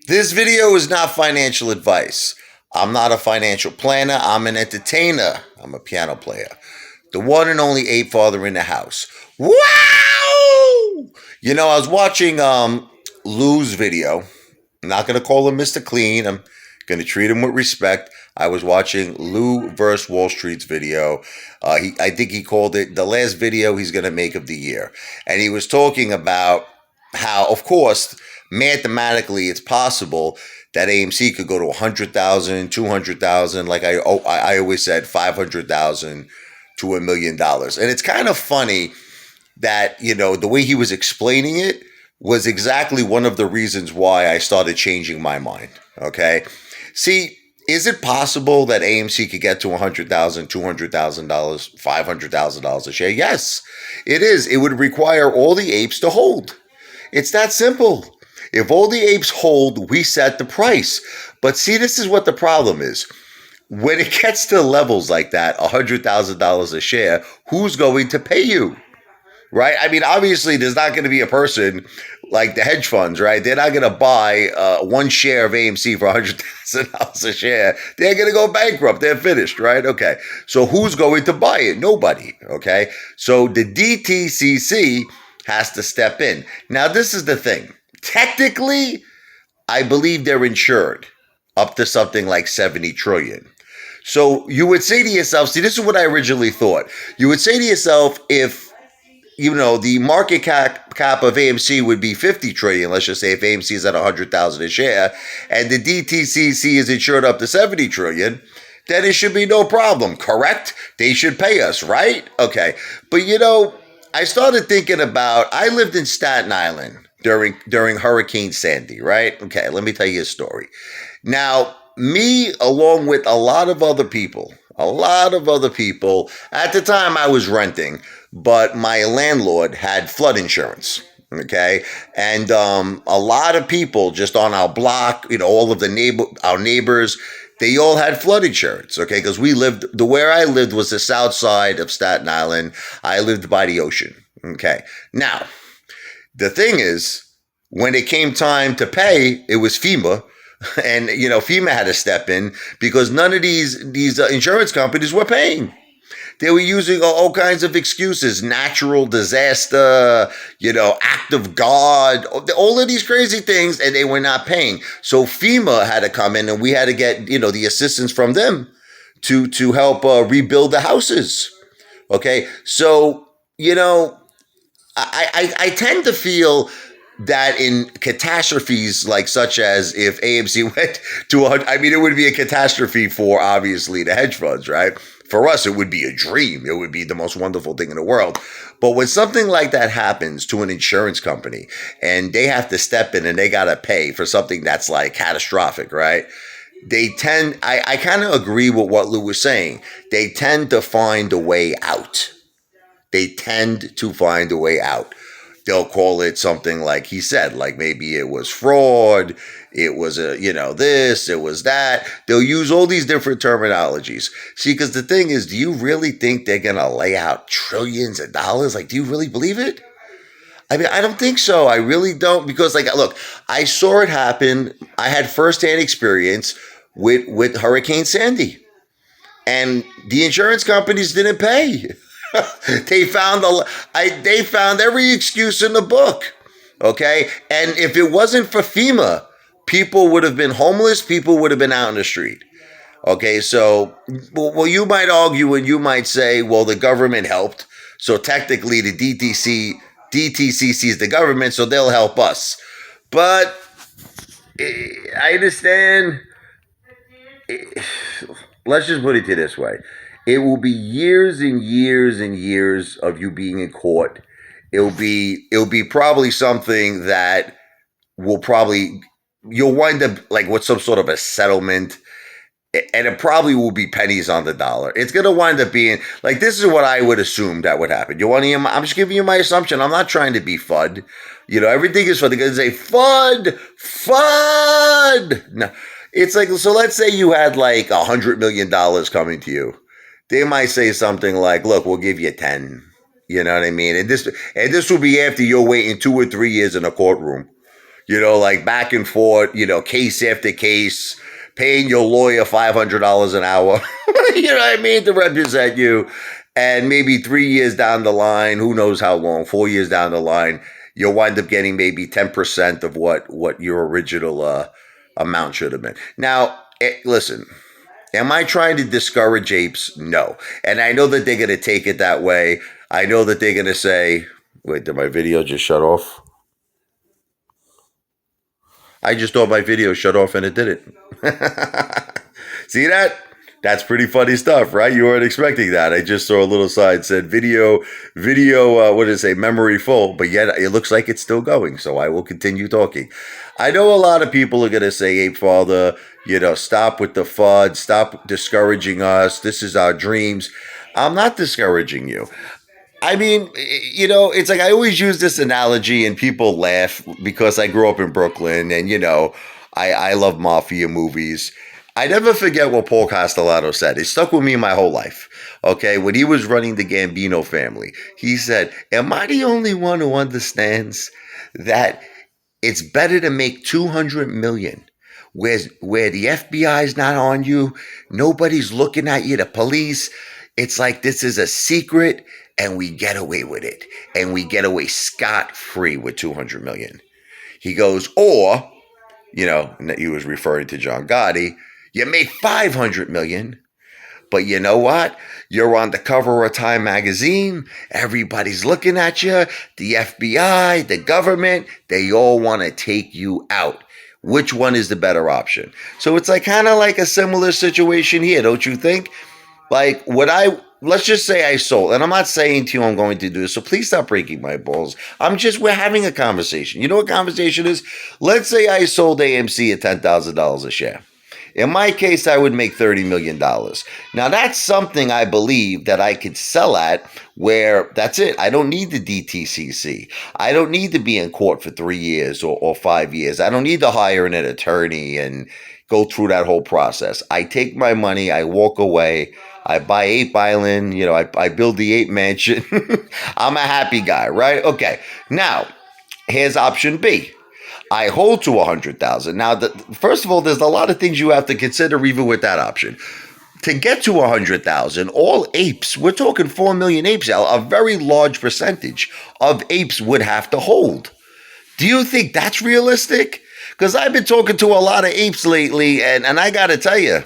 This video is not financial advice. I'm not a financial planner. I'm an entertainer. I'm a piano player. The one and only Apefather in the house. Wow! I was watching Lou's video. I'm not going to call him Mr. Clean. I'm going to treat him with respect. I was watching Lou versus Wall Street's video. I think he called it the last video he's going to make of the year. And he was talking about how, of course, mathematically it's possible that AMC could go to 100,000, 200,000, like I always said, 500,000 to $1 million. And it's kind of funny that, the way he was explaining it was exactly one of the reasons why I started changing my mind. Okay. See, is it possible that AMC could get to $100,000, $200,000, $500,000 a share? Yes, it is. It would require all the apes to hold. It's that simple. If all the apes hold, we set the price. But see, this is what the problem is. When it gets to levels like that, $100,000 a share, who's going to pay you? Right? I mean, obviously, there's not going to be a person like the hedge funds, right? They're not going to buy one share of AMC for $100,000 a share. They're going to go bankrupt. They're finished, right? Okay. So who's going to buy it? Nobody. Okay. So the DTCC has to step in. Now, this is the thing. Technically, I believe they're insured up to something like 70 trillion. So you would say to yourself, see, this is what I originally thought. You would say to yourself, if the market cap of AMC would be 50 trillion. Let's just say if AMC is at 100,000 a share and the DTCC is insured up to 70 trillion, then it should be no problem. Correct? They should pay us, right? Okay. But I started thinking about, I lived in Staten Island during Hurricane Sandy, right? Okay. Let me tell you a story. Now, me, along with a lot of other people, at the time I was renting, but my landlord had flood insurance. Okay. And a lot of people just on our block, all of our neighbors, they all had flood insurance. Okay. Because where I lived was the south side of Staten Island. I lived by the ocean. Okay. Now, the thing is, when it came time to pay, it was FEMA. And, FEMA had to step in because none of these insurance companies were paying. They were using all kinds of excuses, natural disaster, act of God, all of these crazy things, and they were not paying. So FEMA had to come in and we had to get, the assistance from them to help rebuild the houses. Okay. So, I tend to feel that in catastrophes like such as if AMC went to 100, I mean, it would be a catastrophe for obviously the hedge funds, right? For us, it would be a dream. It would be the most wonderful thing in the world. But when something like that happens to an insurance company and they have to step in and they got to pay for something that's like catastrophic, right? I kind of agree with what Lou was saying. They tend to find a way out. They'll call it something like he said, like maybe it was fraud, it was this, it was that. They'll use all these different terminologies. See, because the thing is, do you really think they're going to lay out trillions of dollars? Like, do you really believe it? I mean, I don't think so. I really don't. Because, look, I saw it happen. I had firsthand experience with Hurricane Sandy. And the insurance companies didn't pay. They found every excuse in the book. Okay. And if it wasn't for FEMA, people would have been homeless. People would have been out in the street. Okay. So, well, you might argue and you might say, well, the government helped. So technically the DTCC is the government, so they'll help us. But I understand. Let's just put it this way. It will be years and years and years of you being in court. It'll be probably something that you'll wind up like with some sort of a settlement, and it probably will be pennies on the dollar. It's going to wind up being like, this is what I would assume that would happen. You want to hear I'm just giving you my assumption. I'm not trying to be FUD. Everything is FUD. They're going to say FUD. No. It's like, so let's say you had like $100 million coming to you. They might say something like, look, we'll give you 10. You know what I mean? And this will be after you're waiting 2 or 3 years in a courtroom. like back and forth, case after case, paying your lawyer $500 an hour, you know what I mean, to represent you. And maybe 3 years down the line, who knows how long, 4 years down the line, you'll wind up getting maybe 10% of what your original amount should have been. Now, listen, am I trying to discourage apes? No. And I know that they're going to take it that way. I know that they're going to say, wait, did my video just shut off? I just thought my video shut off and it didn't. See that? That's pretty funny stuff, right? You weren't expecting that. I just saw a little sign said video, what did it say? Memory full, but yet it looks like it's still going. So I will continue talking. I know a lot of people are going to say, Apefather, stop with the FUD, stop discouraging us. This is our dreams. I'm not discouraging you. I mean, it's like I always use this analogy and people laugh because I grew up in Brooklyn and, I love mafia movies. I never forget what Paul Castellano said. It stuck with me my whole life. Okay, when he was running the Gambino family, he said, am I the only one who understands that it's better to make 200 million where the FBI is not on you, nobody's looking at you, the police, it's like this is a secret and we get away with it. And we get away scot-free with 200 million. He goes, or, and he was referring to John Gotti, you make 500 million, but you know what? You're on the cover of Time magazine. Everybody's looking at you. The FBI, the government, they all want to take you out. Which one is the better option? So it's like kind of like a similar situation here, don't you think? Like let's just say I sold, and I'm not saying to you I'm going to do this, so please stop breaking my balls. We're having a conversation. You know what conversation is? Let's say I sold AMC at $10,000 a share. In my case, I would make $30 million. Now, that's something I believe that I could sell at where that's it. I don't need the DTCC. I don't need to be in court for 3 years or 5 years. I don't need to hire an attorney and go through that whole process. I take my money, I walk away, I buy Ape Island, I build the Ape Mansion. I'm a happy guy, right? Okay, now, here's option B. I hold to 100,000. Now, first of all, there's a lot of things you have to consider even with that option. To get to 100,000, all apes, we're talking 4 million apes, a very large percentage of apes would have to hold. Do you think that's realistic? Because I've been talking to a lot of apes lately, and I got to tell you,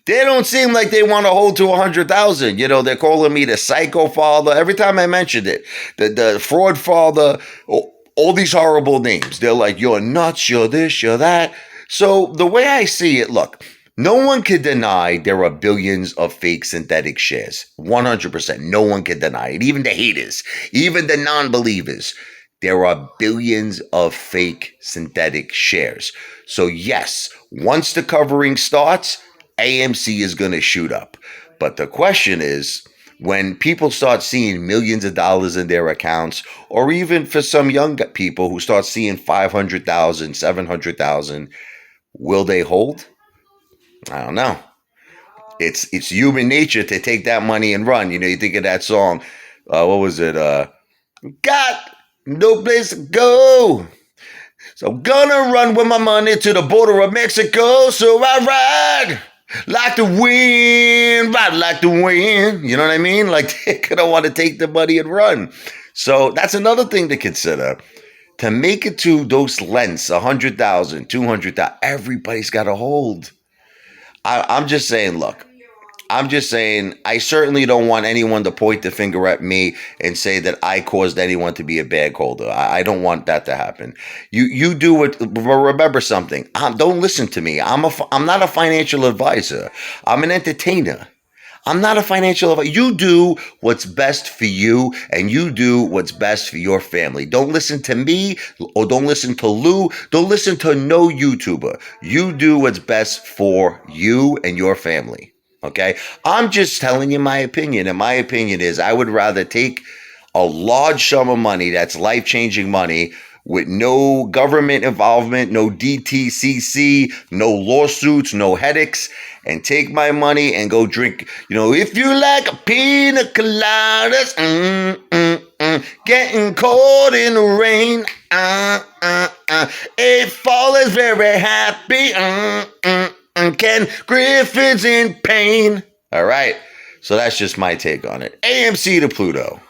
they don't seem like they want to hold to 100,000. They're calling me the psycho father. Every time I mentioned it, the fraud father, all these horrible names. They're like, you're nuts, you're this, you're that. So the way I see it, look, no one can deny there are billions of fake synthetic shares. 100%. No one can deny it. Even the haters, even the non-believers. There are billions of fake synthetic shares. So yes, once the covering starts, AMC is going to shoot up. But the question is, when people start seeing millions of dollars in their accounts, or even for some young people who start seeing 500,000, 700,000, will they hold? I don't know. It's human nature to take that money and run. You think of that song. What was it? Got no place to go. So I'm gonna run with my money to the border of Mexico. So I ride like the wind, ride like the wind. You know what I mean? Like they're gonna want to take the money and run. So that's another thing to consider. To make it to those lengths, 100,000, 200,000, everybody's got to hold. I'm just saying, look, I certainly don't want anyone to point the finger at me and say that I caused anyone to be a bag holder. I don't want that to happen. You do it. Remember something. Don't listen to me. I'm not a financial advisor. I'm an entertainer. I'm not a financial advisor. You do what's best for you, and you do what's best for your family. Don't listen to me, or don't listen to Lou. Don't listen to no YouTuber. You do what's best for you and your family. Okay? I'm just telling you my opinion, and my opinion is I would rather take a large sum of money that's life-changing money with no government involvement, no DTCC, no lawsuits, no headaches, and take my money and go drink. If you like a pina coladas, getting caught in the rain, Apefather's very happy. Ken Griffin's in pain. All right. So that's just my take on it. AMC to Pluto.